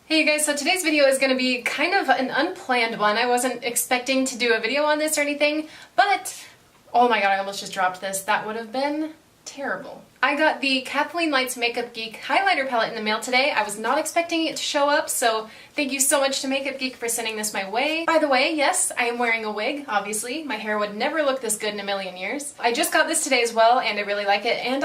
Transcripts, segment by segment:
Hey you guys, so today's video is going to be kind of an unplanned one. I wasn't expecting to do a video on this or anything, but oh my god, I almost just dropped this. That would have been terrible. I got the Kathleen Lights Makeup Geek highlighter palette in the mail today. I was not expecting it to show up, so thank you so much to Makeup Geek for sending this my way. By the way, yes, I am wearing a wig, obviously. My hair would never look this good in a million years. I just got this today as well, and I really like it, and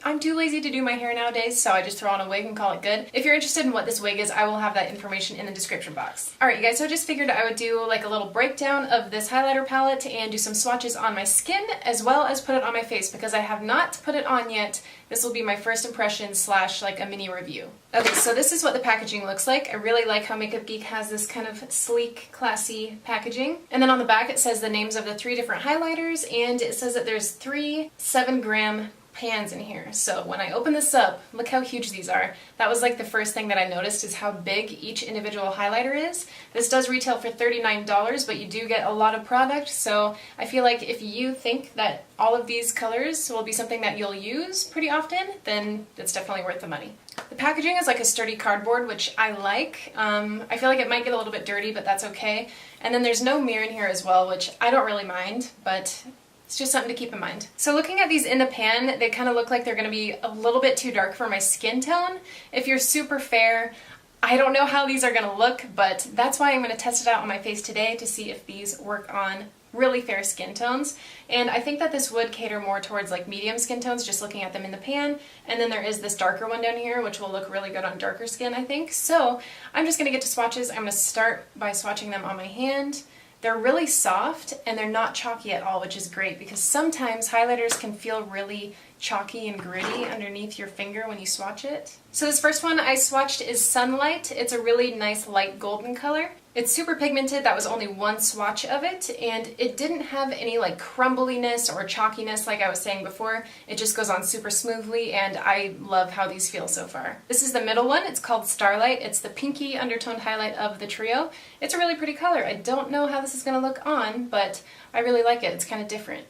I'm too lazy to do my hair nowadays, so I just throw on a wig and call it good. If you're interested in what this wig is, I will have that information in the description box. Alright you guys, so I just figured I would do like a little breakdown of this highlighter palette and do some swatches on my skin, as well as put it on my face, because I have not put it on yet. This will be my first impression slash like a mini review. Okay, so this is what the packaging looks like. I really like how Makeup Geek has this kind of sleek, classy packaging. And then on the back it says the names of the 3 different highlighters, and it says that there's 3 7-gram pans in here. So when I open this up, look how huge these are. That was like the first thing that I noticed, is how big each individual highlighter is. This does retail for $39, but you do get a lot of product, so I feel like if you think that all of these colors will be something that you'll use pretty often, then it's definitely worth the money. The packaging is like a sturdy cardboard, which I like. I feel like it might get a little bit dirty, but that's okay. And then there's no mirror in here as well, which I don't really mind, but it's just something to keep in mind. So looking at these in the pan, they kind of look like they're going to be a little bit too dark for my skin tone. If you're super fair, I don't know how these are going to look, but that's why I'm going to test it out on my face today to see if these work on really fair skin tones. And I think that this would cater more towards like medium skin tones, just looking at them in the pan. And then there is this darker one down here, which will look really good on darker skin, I think. So I'm just going to get to swatches. I'm going to start by swatching them on my hand. They're really soft and they're not chalky at all, which is great because sometimes highlighters can feel really chalky and gritty underneath your finger when you swatch it. So this first one I swatched is Sunlight. It's a really nice light golden color. It's super pigmented. That was only one swatch of it, and it didn't have any like crumbliness or chalkiness like I was saying before. It just goes on super smoothly, and I love how these feel so far. This is the middle one. It's called Starlight. It's the pinky undertoned highlight of the trio. It's a really pretty color. I don't know how this is going to look on, but I really like it. It's kind of different.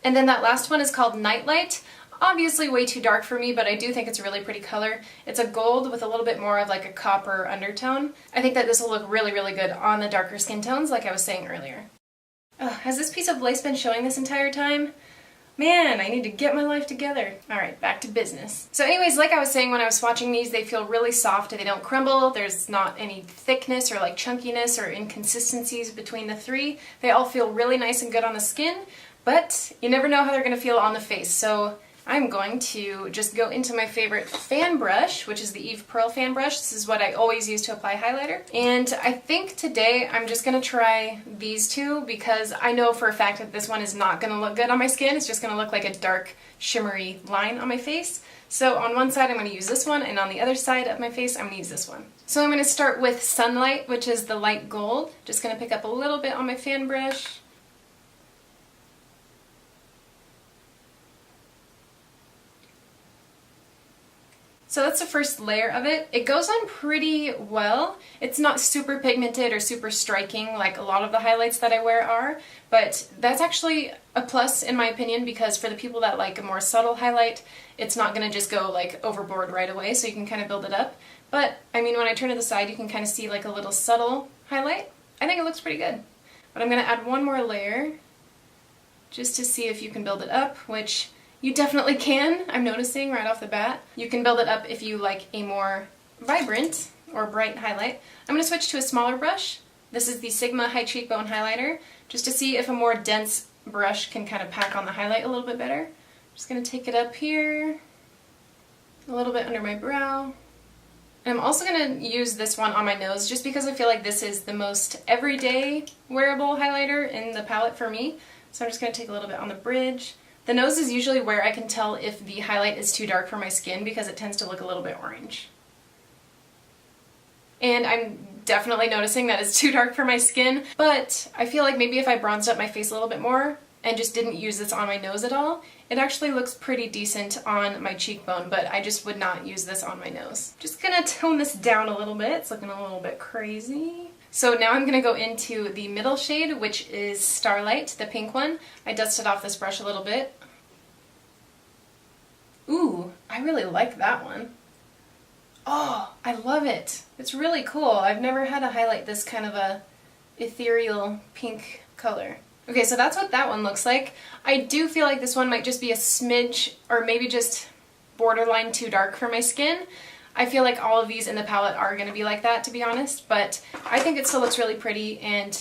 And then that last one is called Nightlight. Obviously way too dark for me, but I do think it's a really pretty color. It's a gold with a little bit more of like a copper undertone. I think that this will look really, really good on the darker skin tones like I was saying earlier. Has this piece of lace been showing this entire time? Man, I need to get my life together. Alright, back to business. So anyways, like I was saying when I was swatching these, they feel really soft and they don't crumble. There's not any thickness or like chunkiness or inconsistencies between the 3. They all feel really nice and good on the skin, but you never know how they're going to feel on the face. So I'm going to just go into my favorite fan brush, which is the Eve Pearl fan brush. This is what I always use to apply highlighter. And I think today I'm just going to try these 2 because I know for a fact that this one is not going to look good on my skin. It's just going to look like a dark, shimmery line on my face. So on one side I'm going to use this one, and on the other side of my face I'm going to use this one. So I'm going to start with Sunlight, which is the light gold. Just going to pick up a little bit on my fan brush. So that's the first layer of it. It goes on pretty well. It's not super pigmented or super striking like a lot of the highlights that I wear are, but that's actually a plus in my opinion, because for the people that like a more subtle highlight, it's not going to just go like overboard right away, so you can kind of build it up. But I mean, when I turn to the side, you can kind of see like a little subtle highlight. I think it looks pretty good. But I'm going to add one more layer just to see if you can build it up, which you definitely can, I'm noticing right off the bat. You can build it up if you like a more vibrant or bright highlight. I'm going to switch to a smaller brush. This is the Sigma High Cheekbone Highlighter, just to see if a more dense brush can kind of pack on the highlight a little bit better. I'm just going to take it up here, a little bit under my brow. And I'm also going to use this one on my nose just because I feel like this is the most everyday wearable highlighter in the palette for me. So I'm just going to take a little bit on the bridge. The nose is usually where I can tell if the highlight is too dark for my skin because it tends to look a little bit orange. And I'm definitely noticing that it's too dark for my skin, but I feel like maybe if I bronzed up my face a little bit more and just didn't use this on my nose at all, it actually looks pretty decent on my cheekbone, but I just would not use this on my nose. Just gonna tone this down a little bit. It's looking a little bit crazy. So now I'm going to go into the middle shade, which is Starlight, the pink one. I dusted off this brush a little bit. Ooh, I really like that one. Oh, I love it. It's really cool. I've never had a highlight this kind of a ethereal pink color. Okay, so that's what that one looks like. I do feel like this one might just be a smidge, or maybe just borderline too dark for my skin. I feel like all of these in the palette are going to be like that, to be honest, but I think it still looks really pretty, and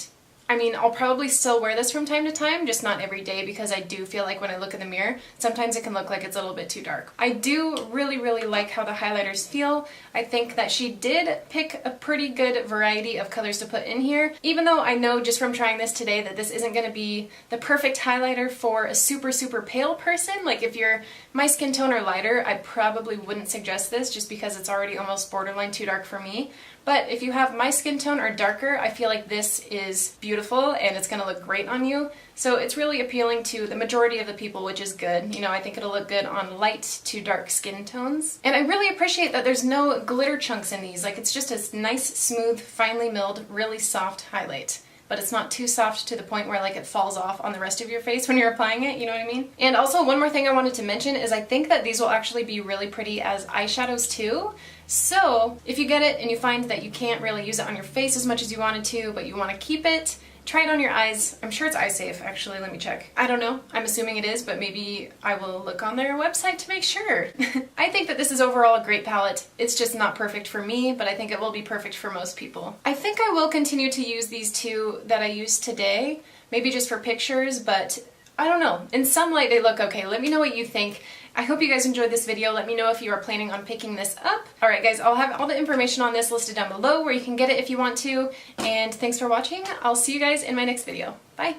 I mean, I'll probably still wear this from time to time, just not every day, because I do feel like when I look in the mirror, sometimes it can look like it's a little bit too dark. I do really, really like how the highlighters feel. I think that she did pick a pretty good variety of colors to put in here, even though I know just from trying this today that this isn't going to be the perfect highlighter for a super, super pale person. Like if you're my skin tone or lighter, I probably wouldn't suggest this just because it's already almost borderline too dark for me. But if you have my skin tone or darker, I feel like this is beautiful and it's going to look great on you. So it's really appealing to the majority of the people, which is good. You know, I think it'll look good on light to dark skin tones. And I really appreciate that there's no glitter chunks in these. Like, it's just a nice, smooth, finely milled, really soft highlight. But it's not too soft to the point where like it falls off on the rest of your face when you're applying it, you know what I mean? And also one more thing I wanted to mention is I think that these will actually be really pretty as eyeshadows too. So if you get it and you find that you can't really use it on your face as much as you wanted to, but you want to keep it, try it on your eyes. I'm sure it's eye safe, actually. Let me check. I don't know. I'm assuming it is, but maybe I will look on their website to make sure. I think that this is overall a great palette. It's just not perfect for me, but I think it will be perfect for most people. I think I will continue to use these two that I used today, maybe just for pictures, but I don't know. In some light, they look okay. Let me know what you think. I hope you guys enjoyed this video. Let me know if you are planning on picking this up. Alright guys, I'll have all the information on this listed down below where you can get it if you want to. And thanks for watching. I'll see you guys in my next video. Bye!